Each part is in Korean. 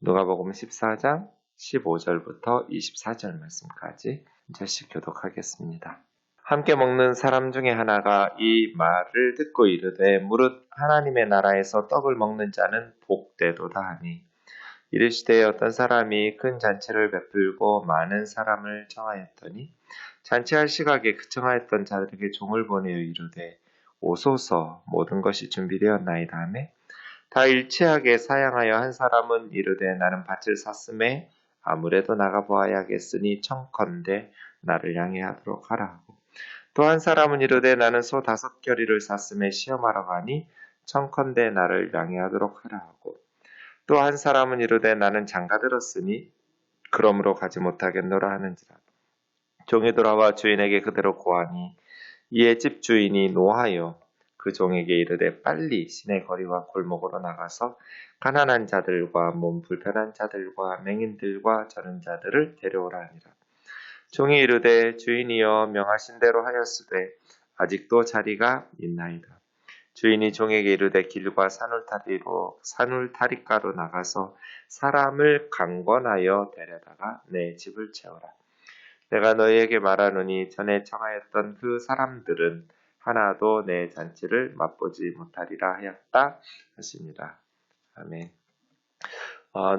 누가복음 14장 15절부터 24절 말씀까지 한 절씩 교독하겠습니다. 함께 먹는 사람 중에 하나가 이 말을 듣고 이르되 무릇 하나님의 나라에서 떡을 먹는 자는 복되도다 하니 이르시되 어떤 사람이 큰 잔치를 베풀고 많은 사람을 청하였더니 잔치할 시각에 그 청하였던 자들에게 종을 보내어 이르되 오소서 모든 것이 준비되었나이다 하매 다 일치하게 사양하여 한 사람은 이르되 나는 밭을 샀음에 아무래도 나가보아야겠으니 청컨대 나를 양해하도록 하라 하고 또 한 사람은 이르되 나는 소 5겨리를 샀음에 시험하러 가니 청컨대 나를 양해하도록 하라 하고 또 한 사람은 이르되 나는 장가들었으니 그러므로 가지 못하겠노라 하는지라 종이 돌아와 주인에게 그대로 고하니 이에 집 주인이 노하여 그 종에게 이르되 빨리 시내 거리와 골목으로 나가서 가난한 자들과 몸 불편한 자들과 맹인들과 저는 자들을 데려오라 하니라. 종이 이르되 주인이여 명하신 대로 하였으되 아직도 자리가 있나이다. 주인이 종에게 이르되 길과 산울타리가로 나가서 사람을 강권하여 데려다가 내 집을 채워라. 내가 너희에게 말하노니 전에 청하였던 그 사람들은 하나도 내 잔치를 맛보지 못하리라 하였다 하시니라. 아멘.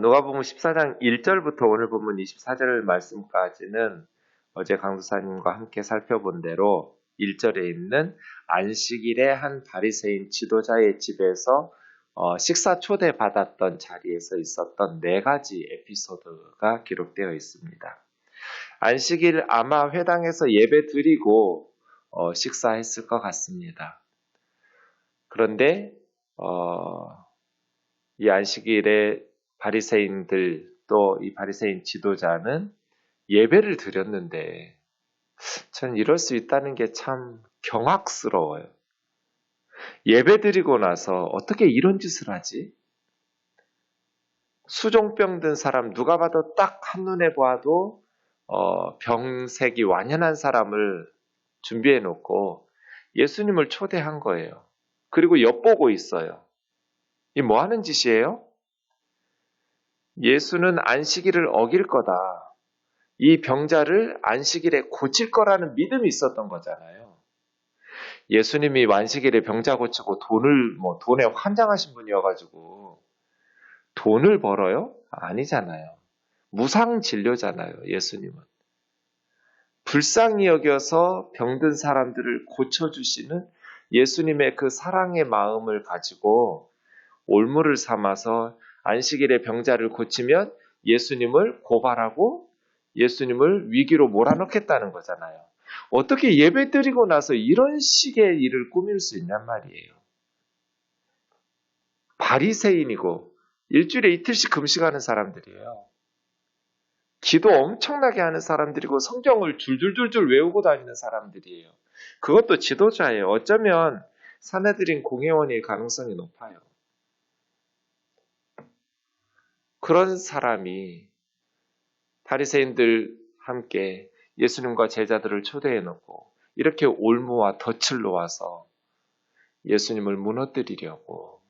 누가복음 14장 1절부터 오늘 본문 24절 말씀까지는 어제 강도사님과 함께 살펴본 대로 1절에 있는 안식일에 한 바리새인 지도자의 집에서 식사 초대받았던 자리에서 있었던 4가지 에피소드가 기록되어 있습니다. 안식일 아마 회당에서 예배 드리고 식사했을 것 같습니다. 그런데 이 안식일에 바리새인들 또 이 바리새인 지도자는 예배를 드렸는데 전 이럴 수 있다는 게 참 경악스러워요. 예배 드리고 나서 어떻게 이런 짓을 하지? 수종병 든 사람 누가 봐도 딱 한눈에 봐도 병색이 완연한 사람을 준비해 놓고 예수님을 초대한 거예요. 그리고 엿보고 있어요. 이 뭐 하는 짓이에요? 예수는 안식일을 어길 거다. 이 병자를 안식일에 고칠 거라는 믿음이 있었던 거잖아요. 예수님이 안식일에 병자 고치고 돈에 환장하신 분이어가지고 돈을 벌어요? 아니잖아요. 무상 진료잖아요, 예수님은. 불쌍히 여겨서 병든 사람들을 고쳐주시는 예수님의 그 사랑의 마음을 가지고 올무를 삼아서 안식일에 병자를 고치면 예수님을 고발하고 예수님을 위기로 몰아넣겠다는 거잖아요. 어떻게 예배 드리고 나서 이런 식의 일을 꾸밀 수 있냔 말이에요. 바리새인이고 일주일에 이틀씩 금식하는 사람들이에요. 기도 엄청나게 하는 사람들이고 성경을 줄줄줄줄 외우고 다니는 사람들이에요. 그것도 지도자예요. 어쩌면 사내들인 공회원일 가능성이 높아요. 그런 사람이 바리새인들 함께 예수님과 제자들을 초대해 놓고 이렇게 올무와 덫을 놓아서 예수님을 무너뜨리려고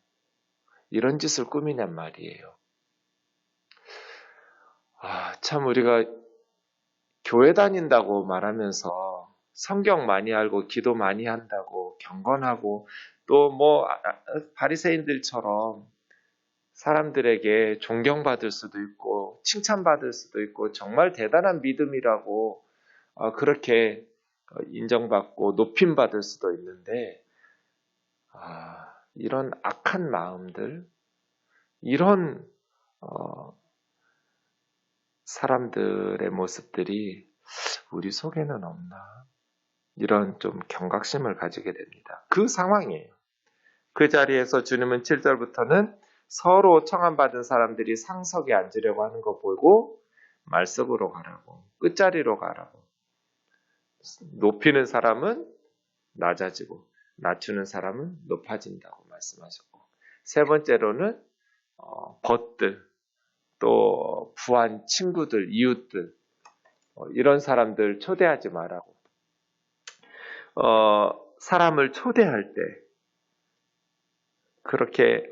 이런 짓을 꾸미냔 말이에요. 참 우리가 교회 다닌다고 말하면서 성경 많이 알고 기도 많이 한다고 경건하고 또 바리새인들처럼 사람들에게 존경받을 수도 있고 칭찬받을 수도 있고 정말 대단한 믿음이라고 그렇게 인정받고 높임받을 수도 있는데 이런 악한 마음들, 이런 사람들의 모습들이 우리 속에는 없나? 이런 좀 경각심을 가지게 됩니다. 그 상황이에요. 그 자리에서 주님은 7절부터는 서로 청함받은 사람들이 상석에 앉으려고 하는 거 보고 말석으로 가라고, 끝자리로 가라고. 높이는 사람은 낮아지고 낮추는 사람은 높아진다고 말씀하셨고, 세 번째로는 벗들, 또 부한 친구들, 이웃들 이런 사람들 초대하지 말라고. 사람을 초대할 때 그렇게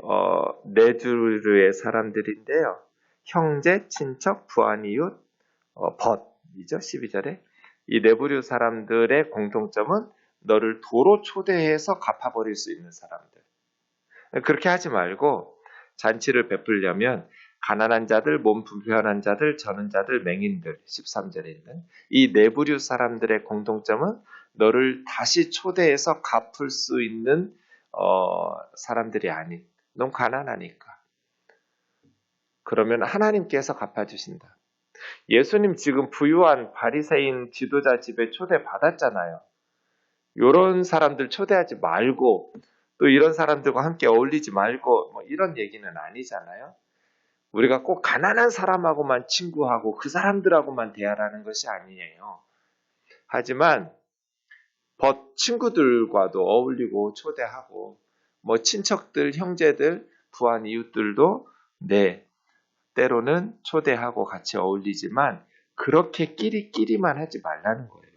네 주류의 사람들인데요. 형제, 친척, 부한 이웃, 벗이죠. 12절에. 이 네 부류 사람들의 공통점은 너를 도로 초대해서 갚아버릴 수 있는 사람들. 그렇게 하지 말고 잔치를 베풀려면 가난한 자들, 몸 불편한 자들, 저는 자들, 맹인들 13절에 있는 이 네 부류 사람들의 공통점은 너를 다시 초대해서 갚을 수 있는 사람들이 아닌 너무 가난하니까. 그러면 하나님께서 갚아주신다. 예수님 지금 부유한 바리새인 지도자 집에 초대받았잖아요. 이런 사람들 초대하지 말고 또 이런 사람들과 함께 어울리지 말고 뭐 이런 얘기는 아니잖아요. 우리가 꼭 가난한 사람하고만 친구하고 그 사람들하고만 대하라는 것이 아니에요. 하지만 친구들과도 어울리고 초대하고 뭐 친척들, 형제들, 부한 이웃들도 때로는 초대하고 같이 어울리지만 그렇게 끼리끼리만 하지 말라는 거예요.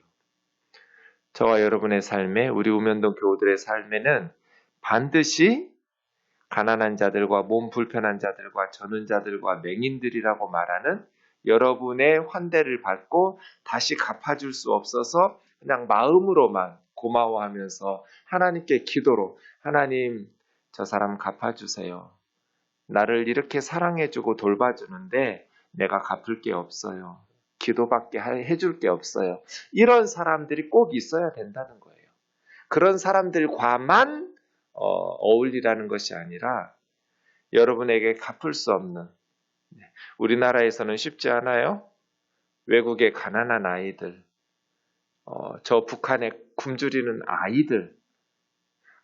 저와 여러분의 삶에 우리 우면동 교우들의 삶에는 반드시 가난한 자들과 몸 불편한 자들과 저는 자들과 맹인들이라고 말하는 여러분의 환대를 받고 다시 갚아줄 수 없어서 그냥 마음으로만 고마워하면서 하나님께 기도로 하나님 저 사람 갚아주세요. 나를 이렇게 사랑해주고 돌봐주는데 내가 갚을 게 없어요. 기도밖에 해줄 게 없어요. 이런 사람들이 꼭 있어야 된다는 거예요. 그런 사람들과만 어울리라는 것이 아니라 여러분에게 갚을 수 없는 우리나라에서는 쉽지 않아요. 외국의 가난한 아이들, 저 북한에 굶주리는 아이들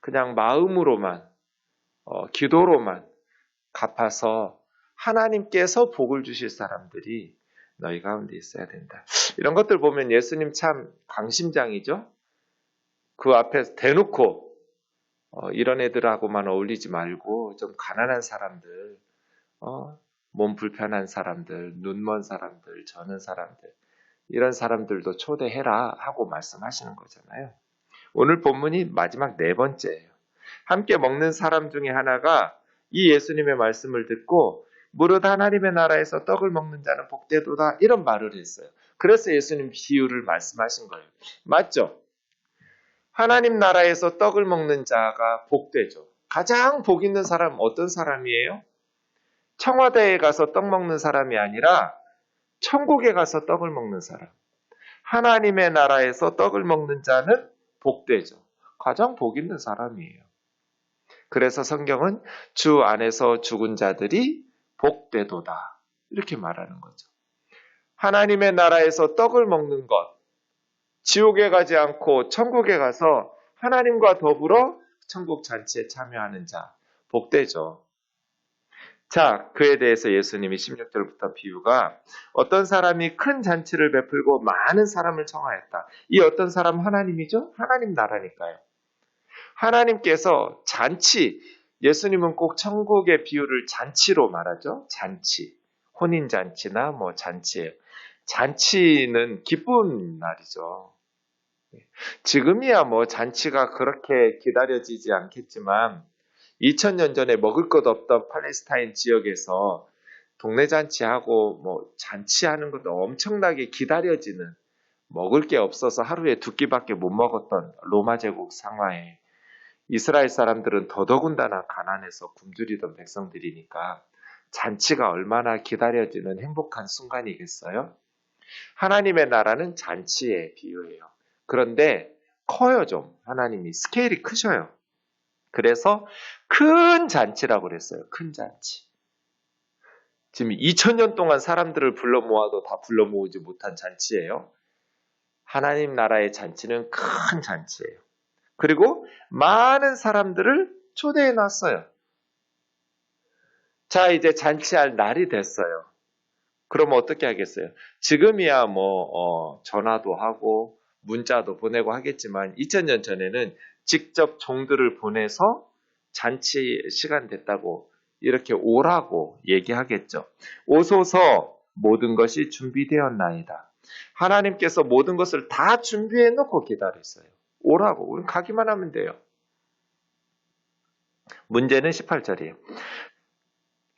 그냥 마음으로만 기도로만 갚아서 하나님께서 복을 주실 사람들이 너희 가운데 있어야 된다. 이런 것들 보면 예수님 참 강심장이죠. 그 앞에서 대놓고 이런 애들하고만 어울리지 말고 좀 가난한 사람들, 몸 불편한 사람들, 눈먼 사람들, 저는 사람들 이런 사람들도 초대해라 하고 말씀하시는 거잖아요. 오늘 본문이 마지막 네 번째예요. 함께 먹는 사람 중에 하나가 이 예수님의 말씀을 듣고 무릇 하나님의 나라에서 떡을 먹는 자는 복되도다 이런 말을 했어요. 그래서 예수님 비유를 말씀하신 거예요. 맞죠? 하나님 나라에서 떡을 먹는 자가 복되죠. 가장 복 있는 사람은 어떤 사람이에요? 청와대에 가서 떡 먹는 사람이 아니라 천국에 가서 떡을 먹는 사람. 하나님의 나라에서 떡을 먹는 자는 복되죠. 가장 복 있는 사람이에요. 그래서 성경은 주 안에서 죽은 자들이 복되도다 이렇게 말하는 거죠. 하나님의 나라에서 떡을 먹는 것, 지옥에 가지 않고 천국에 가서 하나님과 더불어 천국 잔치에 참여하는 자, 복되죠. 자, 그에 대해서 예수님이 16절부터 비유가 어떤 사람이 큰 잔치를 베풀고 많은 사람을 청하였다. 이 어떤 사람은 하나님이죠? 하나님 나라니까요. 하나님께서 잔치, 예수님은 꼭 천국의 비유를 잔치로 말하죠. 잔치, 혼인잔치나 뭐 잔치예요. 잔치는 기쁜 날이죠. 지금이야 뭐 잔치가 그렇게 기다려지지 않겠지만 2000년 전에 먹을 것 없던 팔레스타인 지역에서 동네 잔치하고 뭐 잔치하는 것도 엄청나게 기다려지는 먹을 게 없어서 하루에 2끼밖에 못 먹었던 로마 제국 상하에 이스라엘 사람들은 더더군다나 가난해서 굶주리던 백성들이니까 잔치가 얼마나 기다려지는 행복한 순간이겠어요? 하나님의 나라는 잔치의 비유예요. 그런데 커요 좀. 하나님이 스케일이 크셔요. 그래서 큰 잔치라고 그랬어요. 큰 잔치. 지금 2000년 동안 사람들을 불러 모아도 다 불러 모으지 못한 잔치예요. 하나님 나라의 잔치는 큰 잔치예요. 그리고 많은 사람들을 초대해 놨어요. 자, 이제 잔치할 날이 됐어요. 그러면 어떻게 하겠어요? 지금이야 전화도 하고 문자도 보내고 하겠지만 2000년 전에는 직접 종들을 보내서 잔치 시간 됐다고 이렇게 오라고 얘기하겠죠. 오소서 모든 것이 준비되었나이다. 하나님께서 모든 것을 다 준비해 놓고 기다렸어요. 오라고. 우리 가기만 하면 돼요. 문제는 18절이에요.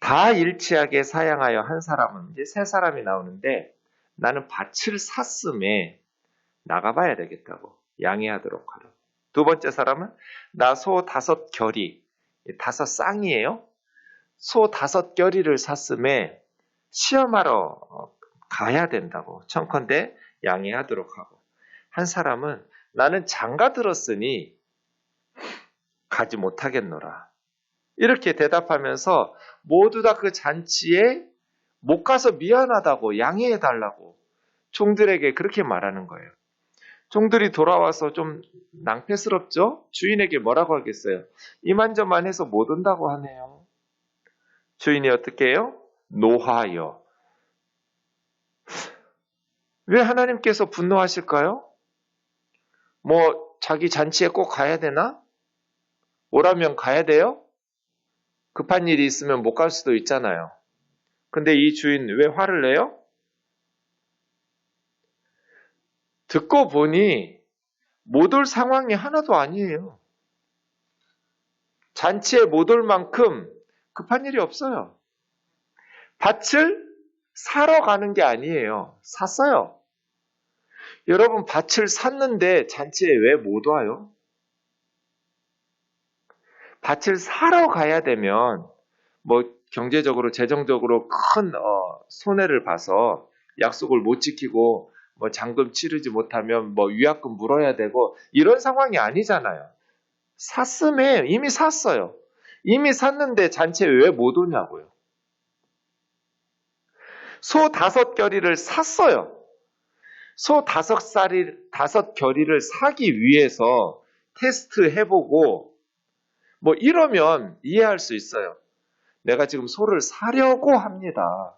다 일치하게 사양하여 한 사람은 이제 세 사람이 나오는데 나는 밭을 샀음에 나가봐야 되겠다고 양해하도록 하라. 두 번째 사람은 나 소 5결이 5쌍이에요. 소 5결이를 샀음에 시험하러 가야 된다고 청컨대 양해하도록 하고 한 사람은 나는 장가 들었으니 가지 못하겠노라. 이렇게 대답하면서 모두 다 그 잔치에 못 가서 미안하다고 양해해달라고 종들에게 그렇게 말하는 거예요. 종들이 돌아와서 좀 낭패스럽죠? 주인에게 뭐라고 하겠어요? 이만저만 해서 못 온다고 하네요. 주인이 어떻게 해요? 노하여. 왜 하나님께서 분노하실까요? 뭐 자기 잔치에 꼭 가야 되나? 오라면 가야 돼요? 급한 일이 있으면 못 갈 수도 있잖아요. 근데 이 주인 왜 화를 내요? 듣고 보니 못 올 상황이 하나도 아니에요. 잔치에 못 올 만큼 급한 일이 없어요. 밭을 사러 가는 게 아니에요. 샀어요. 여러분 밭을 샀는데 잔치에 왜 못 와요? 밭을 사러 가야 되면 뭐 경제적으로 재정적으로 큰 손해를 봐서 약속을 못 지키고 뭐 잔금 치르지 못하면 뭐 위약금 물어야 되고 이런 상황이 아니잖아요. 샀음에 이미 샀어요. 이미 샀는데 잔치에 왜 못 오냐고요. 소 5결이를 샀어요. 소 5결이를 사기 위해서 테스트 해보고 뭐 이러면 이해할 수 있어요. 내가 지금 소를 사려고 합니다.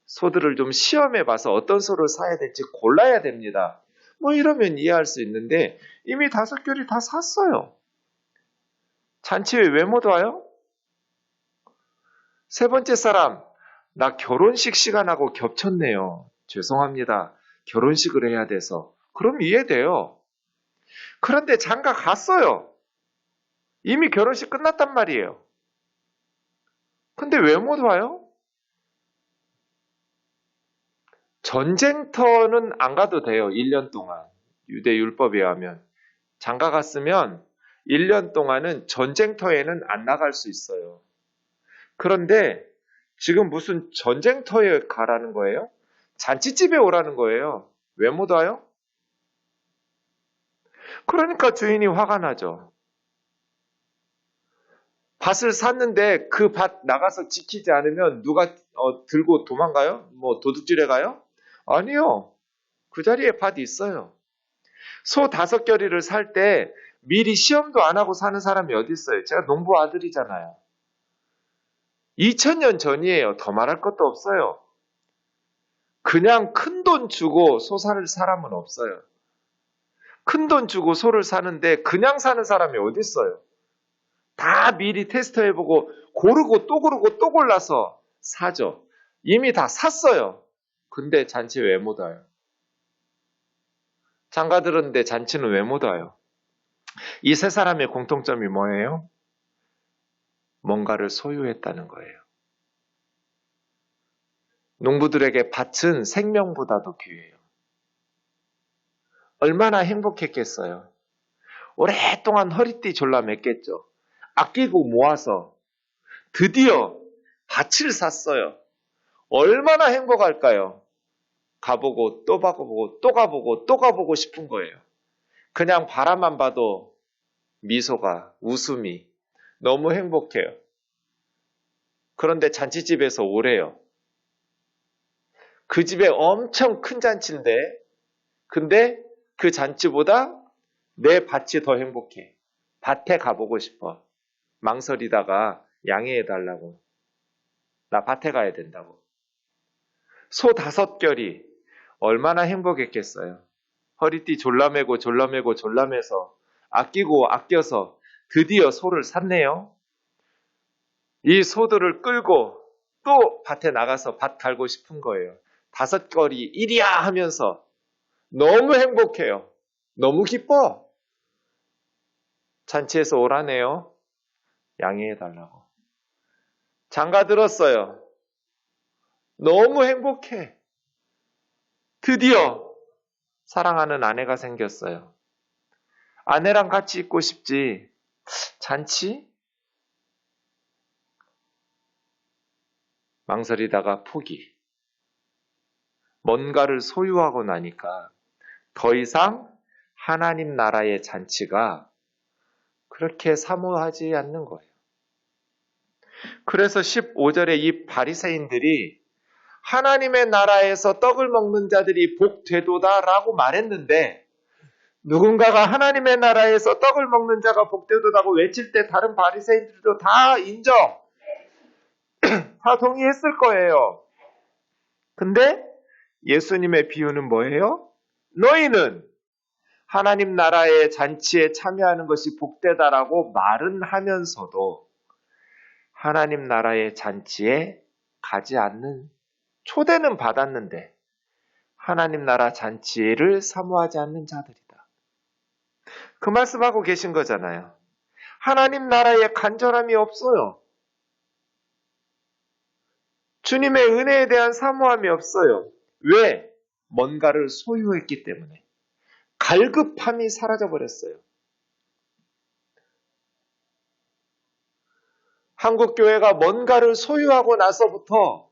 소들을 좀 시험해봐서 어떤 소를 사야 될지 골라야 됩니다. 뭐 이러면 이해할 수 있는데 이미 5결이 다 샀어요. 잔치에 왜 못 와요? 세 번째 사람, 나 결혼식 시간하고 겹쳤네요. 죄송합니다. 결혼식을 해야 돼서. 그럼 이해돼요. 그런데 장가 갔어요. 이미 결혼식 끝났단 말이에요. 근데 왜 못 와요? 전쟁터는 안 가도 돼요. 1년 동안. 유대 율법에 의하면. 장가 갔으면 1년 동안은 전쟁터에는 안 나갈 수 있어요. 그런데 지금 무슨 전쟁터에 가라는 거예요? 잔치집에 오라는 거예요. 왜 못 와요? 그러니까 주인이 화가 나죠. 밭을 샀는데 그 밭 나가서 지키지 않으면 누가 들고 도망가요? 뭐 도둑질해 가요? 아니요. 그 자리에 밭이 있어요. 소 5결이를 살 때 미리 시험도 안 하고 사는 사람이 어디 있어요? 제가 농부 아들이잖아요. 2000년 전이에요. 더 말할 것도 없어요. 그냥 큰 돈 주고 소 살 사람은 없어요. 큰 돈 주고 소를 사는데 그냥 사는 사람이 어디 있어요? 다 미리 테스트해보고 고르고 또 고르고 또 골라서 사죠. 이미 다 샀어요. 근데 잔치 왜 못 와요? 장가 들었는데 잔치는 왜 못 와요? 이 세 사람의 공통점이 뭐예요? 뭔가를 소유했다는 거예요. 농부들에게 밭은 생명보다도 귀해요. 얼마나 행복했겠어요. 오랫동안 허리띠 졸라맸겠죠. 아끼고 모아서 드디어 밭을 샀어요. 얼마나 행복할까요? 가보고 또 가보고 또 가보고 또 가보고 싶은 거예요. 그냥 바라만 봐도 미소가 웃음이 너무 행복해요. 그런데 잔치집에서 오래요. 그 집에 엄청 큰 잔치인데 근데 그 잔치보다 내 밭이 더 행복해. 밭에 가보고 싶어. 망설이다가 양해해달라고. 나 밭에 가야 된다고. 소 5결이 얼마나 행복했겠어요. 허리띠 졸라매고 졸라매고 졸라매서 아끼고 아껴서 드디어 소를 샀네요. 이 소들을 끌고 또 밭에 나가서 밭 갈고 싶은 거예요. 5결이 이리야 하면서 너무 행복해요. 너무 기뻐. 잔치에서 오라네요. 양해해달라고. 장가 들었어요. 너무 행복해. 드디어 사랑하는 아내가 생겼어요. 아내랑 같이 있고 싶지. 잔치? 망설이다가 포기. 뭔가를 소유하고 나니까 더 이상 하나님 나라의 잔치가 그렇게 사모하지 않는 거예요. 그래서 15절에 이 바리새인들이 하나님의 나라에서 떡을 먹는 자들이 복되도다라고 말했는데 누군가가 하나님의 나라에서 떡을 먹는 자가 복되도다고 외칠 때 다른 바리새인들도 다 인정, 다 동의했을 거예요. 근데 예수님의 비유는 뭐예요? 너희는 하나님 나라의 잔치에 참여하는 것이 복되다라고 말은 하면서도 하나님 나라의 잔치에 가지 않는, 초대는 받았는데 하나님 나라 잔치를 사모하지 않는 자들이다. 그 말씀하고 계신 거잖아요. 하나님 나라에 간절함이 없어요. 주님의 은혜에 대한 사모함이 없어요. 왜? 뭔가를 소유했기 때문에. 갈급함이 사라져버렸어요. 한국교회가 뭔가를 소유하고 나서부터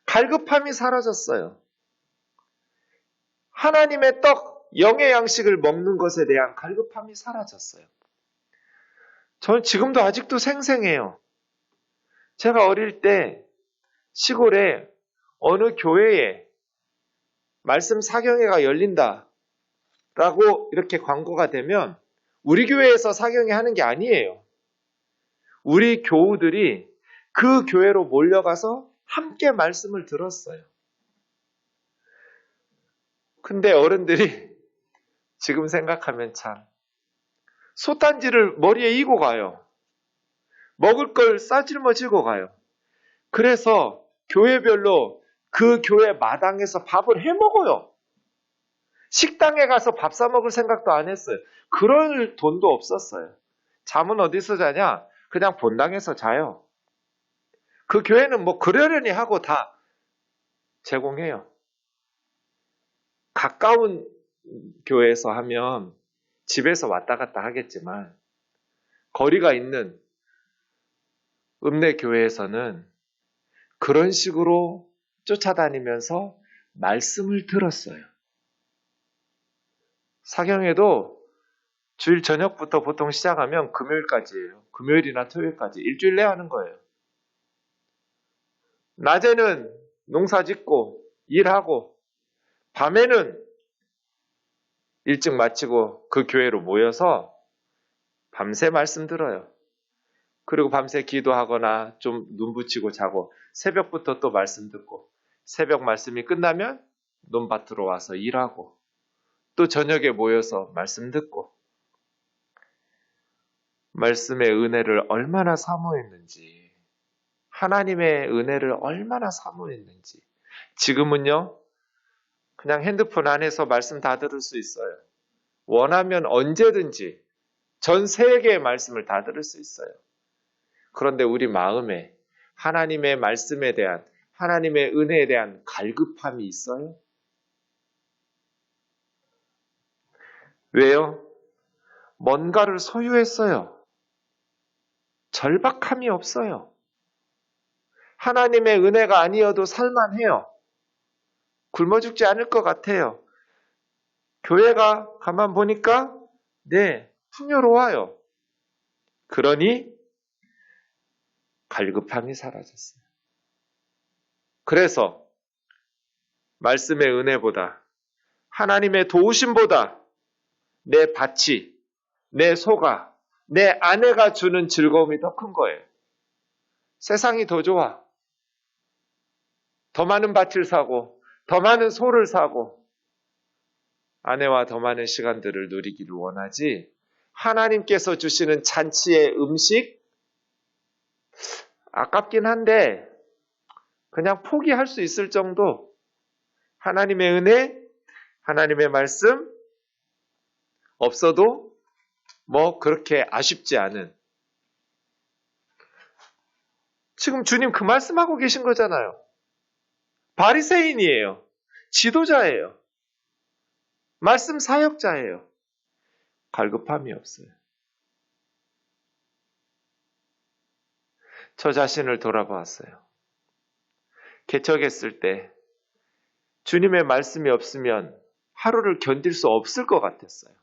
갈급함이 사라졌어요. 하나님의 떡, 영의 양식을 먹는 것에 대한 갈급함이 사라졌어요. 저는 지금도 아직도 생생해요. 제가 어릴 때 시골에 어느 교회에 말씀 사경회가 열린다라고 이렇게 광고가 되면 우리 교회에서 사경회 하는 게 아니에요. 우리 교우들이 그 교회로 몰려가서 함께 말씀을 들었어요. 근데 어른들이 지금 생각하면 참 솥단지를 머리에 이고 가요. 먹을 걸 싸질머지고 가요. 그래서 교회별로 그 교회 마당에서 밥을 해 먹어요. 식당에 가서 밥 사 먹을 생각도 안 했어요. 그럴 돈도 없었어요. 잠은 어디서 자냐? 그냥 본당에서 자요. 그 교회는 뭐 그러려니 하고 다 제공해요. 가까운 교회에서 하면 집에서 왔다 갔다 하겠지만 거리가 있는 읍내 교회에서는 그런 식으로 쫓아다니면서 말씀을 들었어요. 사경회도 주일 저녁부터 보통 시작하면 금요일까지예요. 금요일이나 토요일까지 일주일 내에 하는 거예요. 낮에는 농사 짓고 일하고 밤에는 일찍 마치고 그 교회로 모여서 밤새 말씀 들어요. 그리고 밤새 기도하거나 좀 눈 붙이고 자고 새벽부터 또 말씀 듣고 새벽 말씀이 끝나면 논밭으로 와서 일하고 또 저녁에 모여서 말씀 듣고 말씀의 은혜를 얼마나 사모했는지 하나님의 은혜를 얼마나 사모했는지 지금은요 그냥 핸드폰 안에서 말씀 다 들을 수 있어요. 원하면 언제든지 전 세계의 말씀을 다 들을 수 있어요. 그런데 우리 마음에 하나님의 말씀에 대한 하나님의 은혜에 대한 갈급함이 있어요? 왜요? 뭔가를 소유했어요. 절박함이 없어요. 하나님의 은혜가 아니어도 살만해요. 굶어 죽지 않을 것 같아요. 교회가 가만 보니까 네, 풍요로워요. 그러니 갈급함이 사라졌어요. 그래서 말씀의 은혜보다 하나님의 도우심보다 내 밭이, 내 소가, 내 아내가 주는 즐거움이 더 큰 거예요. 세상이 더 좋아. 더 많은 밭을 사고 더 많은 소를 사고 아내와 더 많은 시간들을 누리기를 원하지 하나님께서 주시는 잔치의 음식 아깝긴 한데 그냥 포기할 수 있을 정도 하나님의 은혜, 하나님의 말씀 없어도 뭐 그렇게 아쉽지 않은 지금 주님 그 말씀하고 계신 거잖아요. 바리새인이에요. 지도자예요. 말씀 사역자예요. 갈급함이 없어요. 저 자신을 돌아보았어요. 개척했을 때 주님의 말씀이 없으면 하루를 견딜 수 없을 것 같았어요.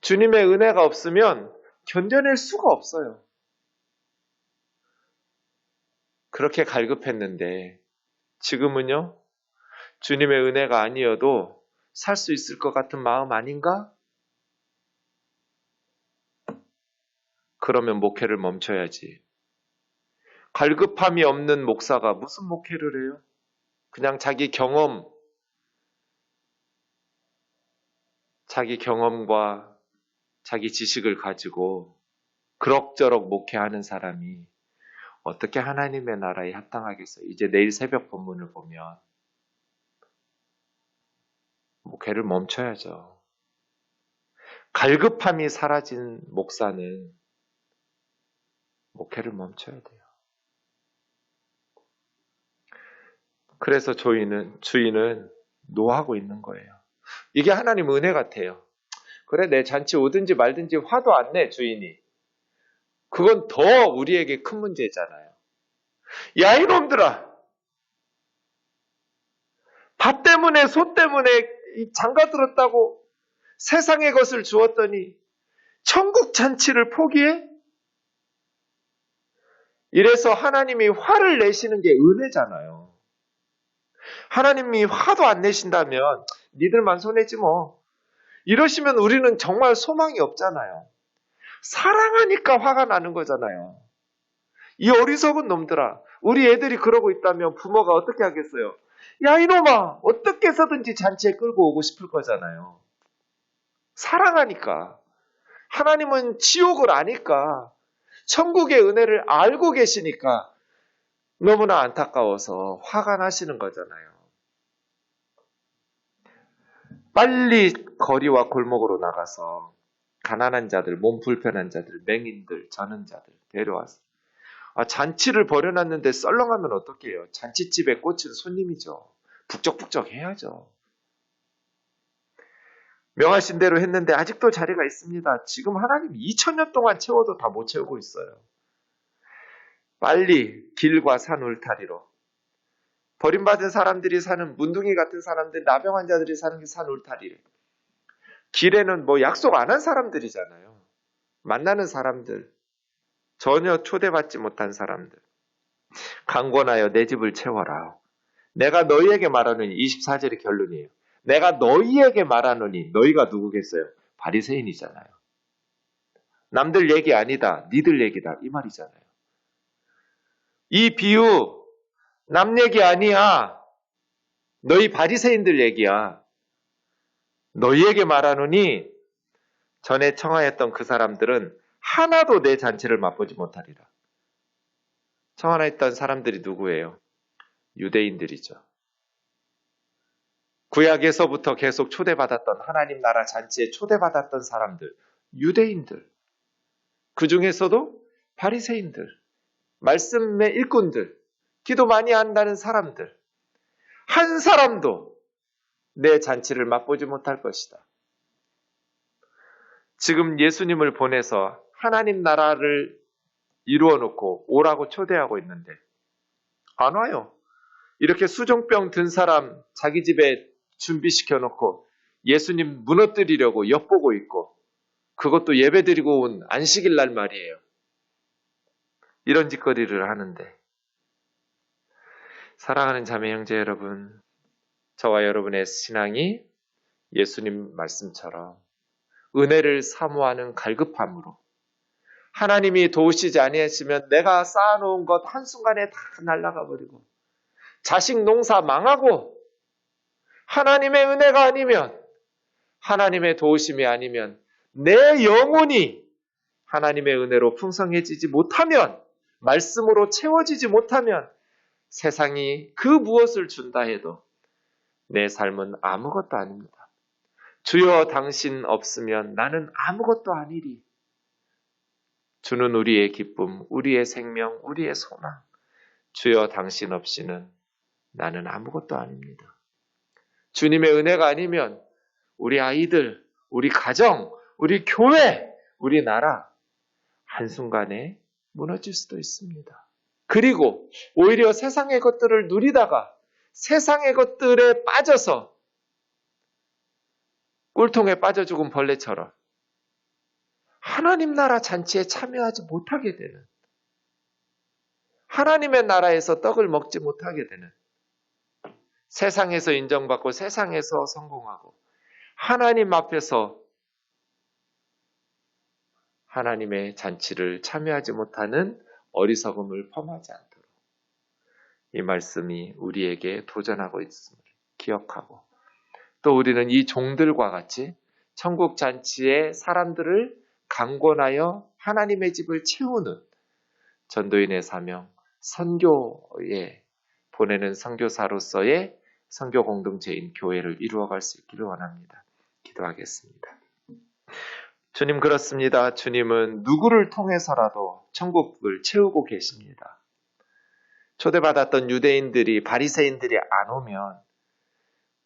주님의 은혜가 없으면 견뎌낼 수가 없어요. 그렇게 갈급했는데 지금은요, 주님의 은혜가 아니어도 살 수 있을 것 같은 마음 아닌가? 그러면 목회를 멈춰야지. 갈급함이 없는 목사가 무슨 목회를 해요? 그냥 자기 경험과 자기 지식을 가지고 그럭저럭 목회하는 사람이 어떻게 하나님의 나라에 합당하겠어요? 이제 내일 새벽 본문을 보면 목회를 멈춰야죠. 갈급함이 사라진 목사는 목회를 멈춰야 돼요. 그래서 주인은 노하고 있는 거예요. 이게 하나님 은혜 같아요. 그래, 내 잔치 오든지 말든지 화도 안 내, 주인이. 그건 더 우리에게 큰 문제잖아요. 야, 이놈들아! 밥 때문에, 소 때문에 장가 들었다고 세상의 것을 주었더니 천국 잔치를 포기해? 이래서 하나님이 화를 내시는 게 은혜잖아요. 하나님이 화도 안 내신다면 니들만 손해지 뭐. 이러시면 우리는 정말 소망이 없잖아요. 사랑하니까 화가 나는 거잖아요. 이 어리석은 놈들아, 우리 애들이 그러고 있다면 부모가 어떻게 하겠어요? 야, 이놈아, 어떻게 해서든지 잔치에 끌고 오고 싶을 거잖아요. 사랑하니까. 하나님은 지옥을 아니까, 천국의 은혜를 알고 계시니까 너무나 안타까워서 화가 나시는 거잖아요. 빨리 거리와 골목으로 나가서 가난한 자들, 몸 불편한 자들, 맹인들, 자는 자들 데려와서 잔치를 벌여놨는데 썰렁하면 어떡해요? 잔치집에 꽂힌 손님이죠. 북적북적 해야죠. 명하신 대로 했는데 아직도 자리가 있습니다. 지금 하나님 2000년 동안 채워도 다 못 채우고 있어요. 빨리 길과 산 울타리로 버림받은 사람들이 사는 문둥이 같은 사람들, 나병 환자들이 사는 산 울타리. 길에는 뭐 약속 안 한 사람들이잖아요. 만나는 사람들, 전혀 초대받지 못한 사람들. 강권하여 내 집을 채워라. 내가 너희에게 말하노니 24절의 결론이에요. 내가 너희에게 말하노니 너희가 누구겠어요? 바리새인이잖아요. 남들 얘기 아니다. 니들 얘기다. 이 말이잖아요. 이 비유 남 얘기 아니야. 너희 바리새인들 얘기야. 너희에게 말하노니 전에 청하였던 그 사람들은 하나도 내 잔치를 맛보지 못하리라. 청하였던 사람들이 누구예요? 유대인들이죠. 구약에서부터 계속 초대받았던 하나님 나라 잔치에 초대받았던 사람들, 유대인들. 그 중에서도 바리새인들, 말씀의 일꾼들, 기도 많이 한다는 사람들. 한 사람도 내 잔치를 맛보지 못할 것이다. 지금 예수님을 보내서 하나님 나라를 이루어 놓고 오라고 초대하고 있는데 안 와요. 이렇게 수종병 든 사람 자기 집에 준비시켜 놓고 예수님 무너뜨리려고 엿보고 있고 그것도 예배드리고 온 안식일 날 말이에요. 이런 짓거리를 하는데 사랑하는 자매 형제 여러분, 저와 여러분의 신앙이 예수님 말씀처럼 은혜를 사모하는 갈급함으로 하나님이 도우시지 아니하시면 내가 쌓아놓은 것 한순간에 다 날아가 버리고 자식 농사 망하고 하나님의 은혜가 아니면 하나님의 도우심이 아니면 내 영혼이 하나님의 은혜로 풍성해지지 못하면 말씀으로 채워지지 못하면 세상이 그 무엇을 준다 해도 내 삶은 아무것도 아닙니다. 주여 당신 없으면 나는 아무것도 아니리. 주는 우리의 기쁨, 우리의 생명, 우리의 소망. 주여 당신 없이는 나는 아무것도 아닙니다. 주님의 은혜가 아니면 우리 아이들, 우리 가정, 우리 교회, 우리 나라 한순간에 무너질 수도 있습니다. 그리고 오히려 세상의 것들을 누리다가 세상의 것들에 빠져서 꿀통에 빠져 죽은 벌레처럼 하나님 나라 잔치에 참여하지 못하게 되는, 하나님의 나라에서 떡을 먹지 못하게 되는, 세상에서 인정받고 세상에서 성공하고 하나님 앞에서 하나님의 잔치를 참여하지 못하는 어리석음을 범하지 않도록 이 말씀이 우리에게 도전하고 있음을 기억하고, 또 우리는 이 종들과 같이 천국 잔치에 사람들을 강권하여 하나님의 집을 채우는 전도인의 사명, 선교에 보내는 선교사로서의 선교 공동체인 교회를 이루어갈 수 있기를 원합니다. 기도하겠습니다. 주님, 그렇습니다. 주님은 누구를 통해서라도 천국을 채우고 계십니다. 초대받았던 유대인들이, 바리새인들이 안 오면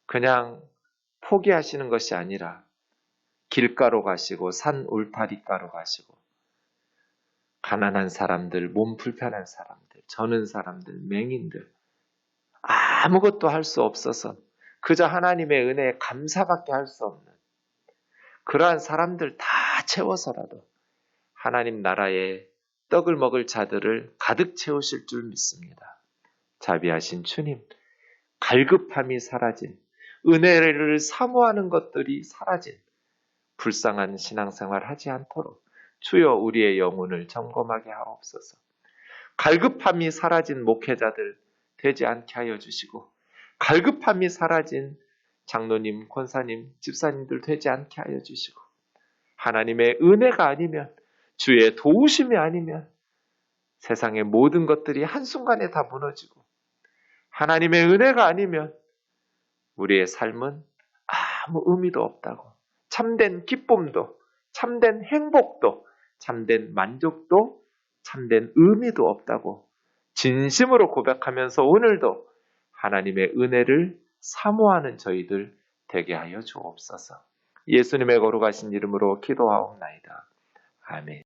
그냥 포기하시는 것이 아니라 길가로 가시고 산 울타리가로 가시고 가난한 사람들, 몸 불편한 사람들, 저는 사람들, 맹인들, 아무것도 할 수 없어서 그저 하나님의 은혜에 감사밖에 할 수 없는 그러한 사람들 다 채워서라도 하나님 나라의 떡을 먹을 자들을 가득 채우실 줄 믿습니다. 자비하신 주님, 갈급함이 사라진, 은혜를 사모하는 것들이 사라진 불쌍한 신앙생활 하지 않도록 주여 우리의 영혼을 점검하게 하옵소서. 갈급함이 사라진 목회자들 되지 않게 하여 주시고, 갈급함이 사라진 장로님, 권사님, 집사님들 되지 않게 하여 주시고, 하나님의 은혜가 아니면, 주의 도우심이 아니면 세상의 모든 것들이 한순간에 다 무너지고, 하나님의 은혜가 아니면 우리의 삶은 아무 의미도 없다고, 참된 기쁨도, 참된 행복도, 참된 만족도, 참된 의미도 없다고 진심으로 고백하면서 오늘도 하나님의 은혜를 사모하는 저희들 되게 하여 주옵소서. 예수님의 거룩하신 이름으로 기도하옵나이다. 아멘.